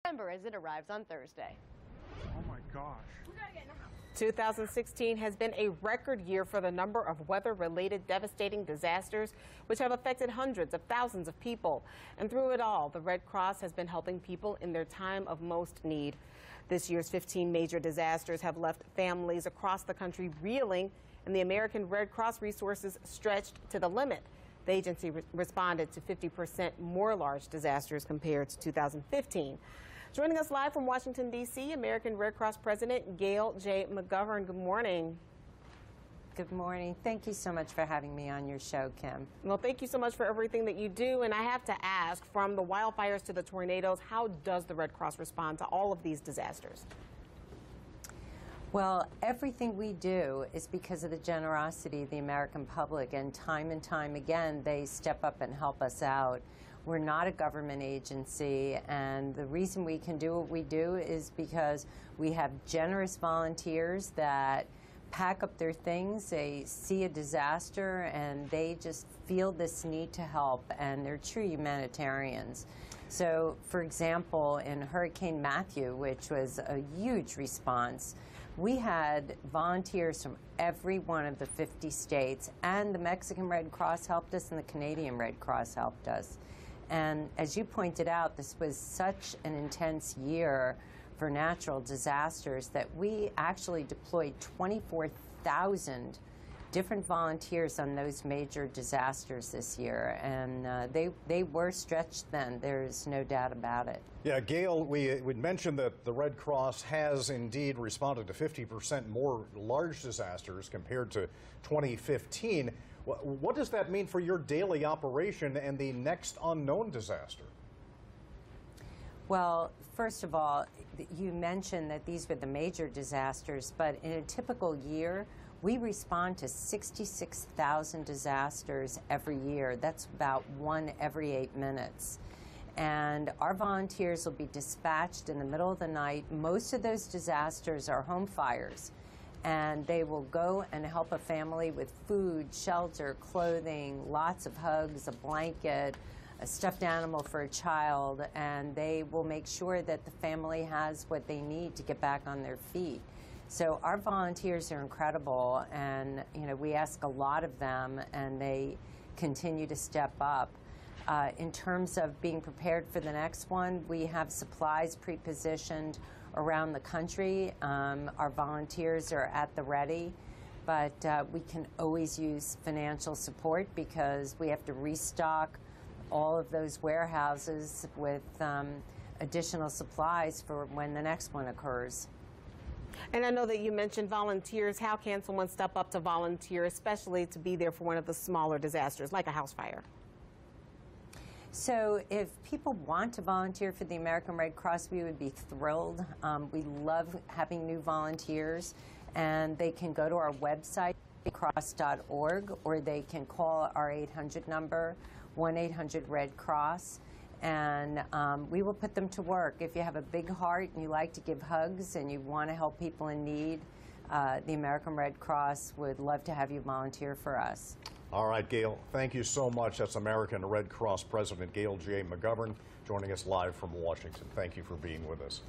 As it arrives on Thursday. Oh my gosh. 2016 has been a record year for the number of weather-related devastating disasters, which have affected hundreds of thousands of people. And through it all, the Red Cross has been helping people in their time of most need. This year's 15 major disasters have left families across the country reeling, and the American Red Cross resources stretched to the limit. The agency responded to 50% more large disasters compared to 2015. Joining us live from Washington, D.C., American Red Cross President Gail J. McGovern. Good morning. Good morning. Thank you so much for having me on your show, Kim. Well, thank you so much for everything that you do. And I have to ask, from the wildfires to the tornadoes, how does the Red Cross respond to all of these disasters? Well, everything we do is because of the generosity of the American public, and time again, they step up and help us out. We're not a government agency, and the reason we can do what we do is because we have generous volunteers that pack up their things, they see a disaster, and they just feel this need to help, and they're true humanitarians. So, for example, in Hurricane Matthew, which was a huge response, we had volunteers from every one of the 50 states, and the Mexican Red Cross helped us, and the Canadian Red Cross helped us. And as you pointed out, this was such an intense year for natural disasters that we actually deployed 24,000 different volunteers on those major disasters this year, and they were stretched then. There's no doubt about it. Yeah, Gail, we mentioned that the Red Cross has indeed responded to 50% more large disasters compared to 2015. What does that mean for your daily operation and the next unknown disaster? Well, first of all, you mentioned that these were the major disasters, but in a typical year, we respond to 66,000 disasters every year. That's about one every 8 minutes. And our volunteers will be dispatched in the middle of the night. Most of those disasters are home fires. And they will go and help a family with food, shelter, clothing, lots of hugs, a blanket, a stuffed animal for a child, and they will make sure that the family has what they need to get back on their feet. So our volunteers are incredible, and we ask a lot of them, and they continue to step up. In terms of being prepared for the next one, we have supplies pre-positioned around the country. Our volunteers are at the ready, but we can always use financial support because we have to restock all of those warehouses with additional supplies for when the next one occurs. And I know that you mentioned volunteers. How can someone step up to volunteer, especially to be there for one of the smaller disasters, like a house fire? So if people want to volunteer for the American Red Cross, we would be thrilled. We love having new volunteers, and they can go to our website, cross.org, or they can call our 800 number, 1-800-RED-CROSS, and we will put them to work. If you have a big heart and you like to give hugs and you want to help people in need, the American Red Cross would love to have you volunteer for us. All right, Gail, thank you so much. That's American Red Cross President Gail J. McGovern joining us live from Washington. Thank you for being with us.